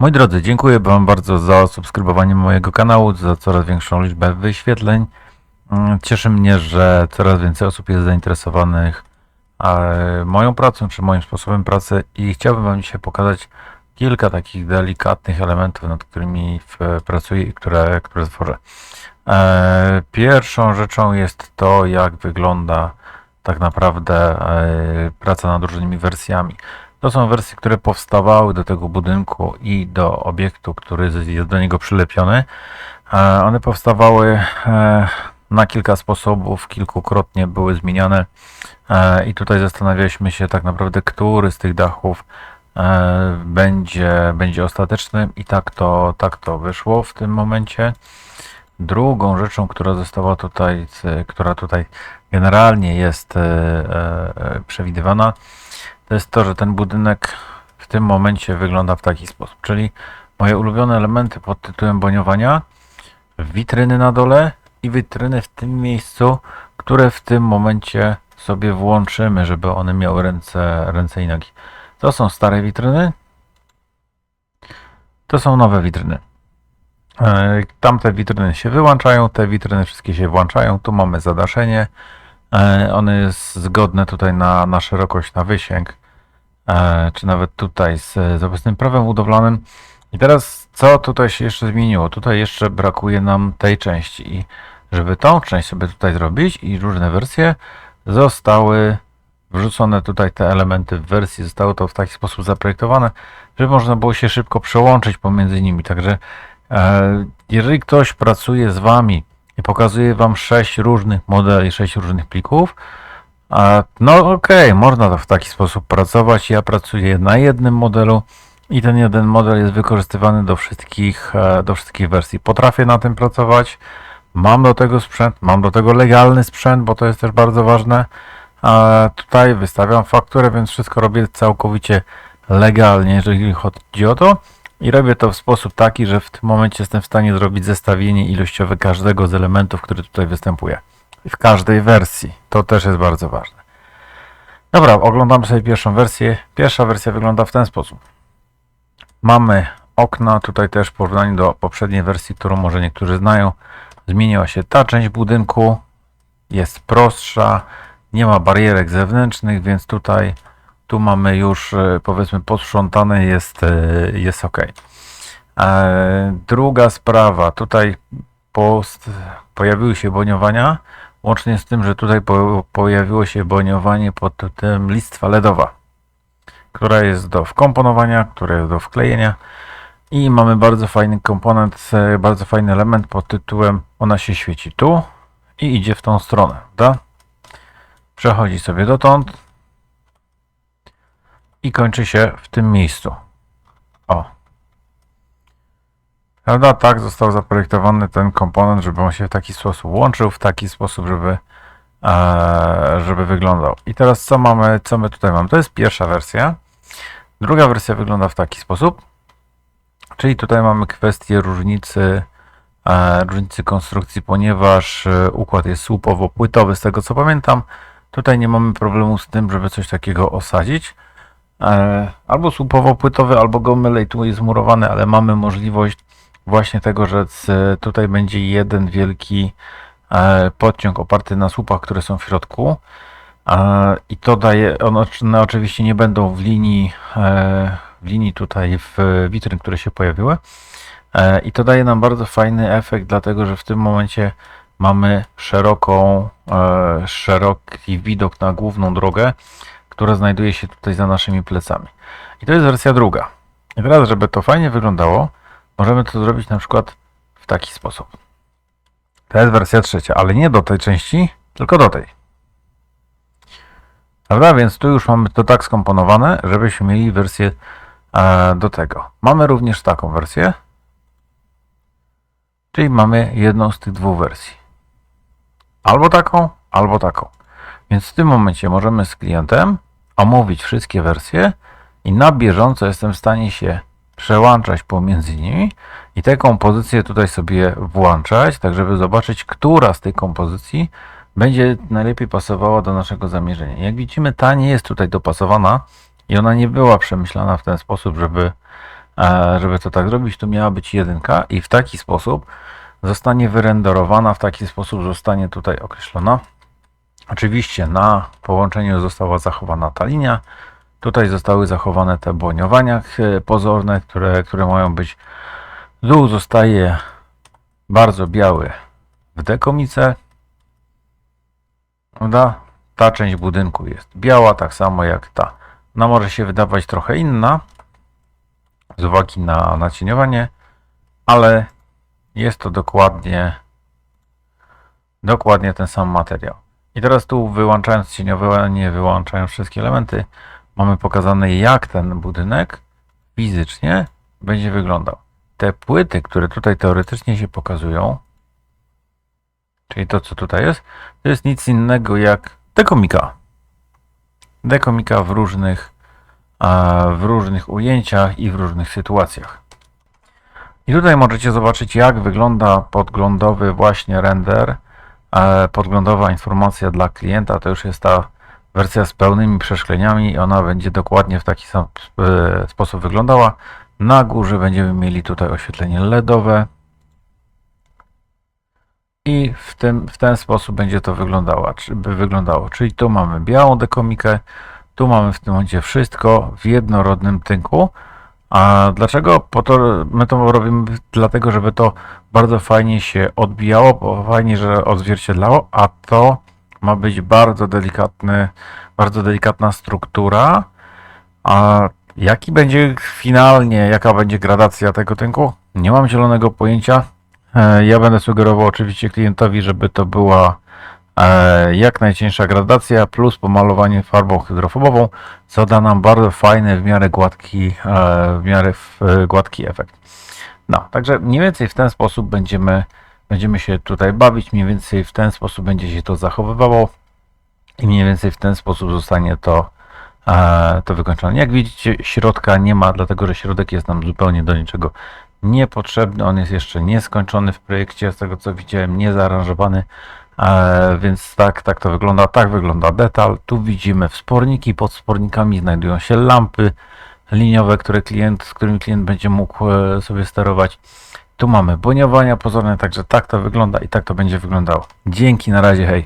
Moi drodzy, dziękuję Wam bardzo za subskrybowanie mojego kanału, za coraz większą liczbę wyświetleń. Cieszy mnie, że coraz więcej osób jest zainteresowanych moją pracą czy moim sposobem pracy i chciałbym Wam dzisiaj pokazać kilka takich delikatnych elementów, nad którymi pracuję i które tworzę. Pierwszą rzeczą jest to, jak wygląda tak naprawdę praca nad różnymi wersjami. To są wersje, które powstawały do tego budynku i do obiektu, który jest do niego przylepiony. One powstawały na kilka sposobów, kilkukrotnie były zmieniane i tutaj zastanawialiśmy się tak naprawdę, który z tych dachów będzie ostateczny i tak to wyszło w tym momencie. Drugą rzeczą, która tutaj generalnie jest przewidywana, to jest to, że ten budynek w tym momencie wygląda w taki sposób, czyli moje ulubione elementy pod tytułem boniowania, witryny na dole i witryny w tym miejscu, które w tym momencie sobie włączymy, żeby one miały ręce i nogi. To są stare witryny, to są nowe witryny. Tamte witryny się wyłączają, te witryny wszystkie się włączają. Tu mamy zadaszenie. One jest zgodne tutaj na szerokość, na wysięg, czy nawet tutaj z obecnym prawem budowlanym. I teraz co tutaj się jeszcze zmieniło? Tutaj jeszcze brakuje nam tej części i żeby tą część sobie tutaj zrobić i różne wersje zostały wrzucone tutaj, te elementy w wersji, zostało to w taki sposób zaprojektowane, żeby można było się szybko przełączyć pomiędzy nimi. Także jeżeli ktoś pracuje z Wami i pokazuje Wam 6 różnych modeli, 6 różnych plików, no okej, można to w taki sposób pracować. Ja pracuję na jednym modelu i ten jeden model jest wykorzystywany do wszystkich wersji. Potrafię na tym pracować, mam do tego sprzęt, mam do tego legalny sprzęt, bo to jest też bardzo ważne. Tutaj wystawiam fakturę, więc wszystko robię całkowicie legalnie, jeżeli chodzi o to. I robię to w sposób taki, że w tym momencie jestem w stanie zrobić zestawienie ilościowe każdego z elementów, który tutaj występuje. W każdej wersji. To też jest bardzo ważne. Dobra, oglądamy sobie pierwszą wersję. Pierwsza wersja wygląda w ten sposób. Mamy okna, tutaj też w porównaniu do poprzedniej wersji, którą może niektórzy znają. Zmieniła się ta część budynku. Jest prostsza, nie ma barierek zewnętrznych, więc tu mamy już, powiedzmy, posprzątane, jest ok. Druga sprawa, tutaj pojawiły się boniowania, łącznie z tym, że tutaj pojawiło się boniowanie pod tytułem listwa LEDowa, która jest do wkomponowania, która jest do wklejenia i mamy bardzo fajny komponent, bardzo fajny element pod tytułem ona się świeci tu i idzie w tą stronę, prawda? Przechodzi sobie dotąd i kończy się w tym miejscu. O. Prawda? Tak został zaprojektowany ten komponent, żeby on się w taki sposób łączył, w taki sposób, żeby wyglądał. I teraz co my tutaj mamy? To jest pierwsza wersja. Druga wersja wygląda w taki sposób. Czyli tutaj mamy kwestię różnicy konstrukcji, ponieważ układ jest słupowo-płytowy, z tego co pamiętam. Tutaj nie mamy problemu z tym, żeby coś takiego osadzić. Albo słupowo-płytowy, albo go mylej, tu jest murowany, ale mamy możliwość właśnie tego, że tutaj będzie jeden wielki podciąg oparty na słupach, które są w środku. I to daje, one oczywiście nie będą w linii tutaj w witryn, które się pojawiły. I to daje nam bardzo fajny efekt, dlatego że w tym momencie mamy szeroki widok na główną drogę, która znajduje się tutaj za naszymi plecami. I to jest wersja druga. I teraz, żeby to fajnie wyglądało, możemy to zrobić na przykład w taki sposób. To jest wersja trzecia, ale nie do tej części, tylko do tej. Prawda? Więc tu już mamy to tak skomponowane, żebyśmy mieli wersję do tego. Mamy również taką wersję, czyli mamy jedną z tych dwóch wersji. Albo taką, albo taką. Więc w tym momencie możemy z klientem omówić wszystkie wersje i na bieżąco jestem w stanie się przełączać pomiędzy nimi i tę kompozycję tutaj sobie włączać, tak żeby zobaczyć, która z tych kompozycji będzie najlepiej pasowała do naszego zamierzenia. Jak widzimy, ta nie jest tutaj dopasowana i ona nie była przemyślana w ten sposób, żeby żeby to tak zrobić, tu miała być 1 i w taki sposób zostanie wyrenderowana, w taki sposób zostanie tutaj określona. Oczywiście na połączeniu została zachowana ta linia. Tutaj zostały zachowane te błoniowania pozorne, które mają być. Dół zostaje bardzo biały w dekomice. Prawda? Ta część budynku jest biała, tak samo jak ta. Ona może się wydawać trochę inna z uwagi na nacieniowanie, ale jest to dokładnie ten sam materiał. I teraz tu wyłączając cieniowanie, wyłączając wszystkie elementy, mamy pokazane, jak ten budynek fizycznie będzie wyglądał. Te płyty, które tutaj teoretycznie się pokazują, czyli to, co tutaj jest, to jest nic innego jak dekomika. Dekomika w różnych ujęciach i w różnych sytuacjach. I tutaj możecie zobaczyć, jak wygląda podglądowy właśnie render, podglądowa informacja dla klienta. To już jest ta wersja z pełnymi przeszkleniami i ona będzie dokładnie w taki sam sposób wyglądała. Na górze będziemy mieli tutaj oświetlenie LEDowe i w ten sposób będzie to wyglądało. Czyli tu mamy białą dekomikę, tu mamy w tym momencie wszystko w jednorodnym tynku. A dlaczego? My to robimy dlatego, żeby to bardzo fajnie się odbijało, bo fajnie, że odzwierciedlało, a to ma być bardzo delikatna struktura. A jaki będzie finalnie, jaka będzie gradacja tego tynku? Nie mam zielonego pojęcia. Ja będę sugerował oczywiście klientowi, żeby to była jak najcieńsza gradacja plus pomalowanie farbą hydrofobową, co da nam bardzo fajny, w miarę gładki efekt. No, także mniej więcej w ten sposób będziemy się tutaj bawić, mniej więcej w ten sposób będzie się to zachowywało i mniej więcej w ten sposób zostanie to wykończone. Jak widzicie, środka nie ma, dlatego że środek jest nam zupełnie do niczego niepotrzebny. On jest jeszcze nieskończony w projekcie, z tego co widziałem, nie zaaranżowany. Więc tak to wygląda. Tak wygląda detal. Tu widzimy wsporniki. Pod wspornikami znajdują się lampy liniowe, z którymi klient będzie mógł sobie sterować. Tu mamy błoniowania pozorne, także tak to wygląda i tak to będzie wyglądało. Dzięki, na razie, hej.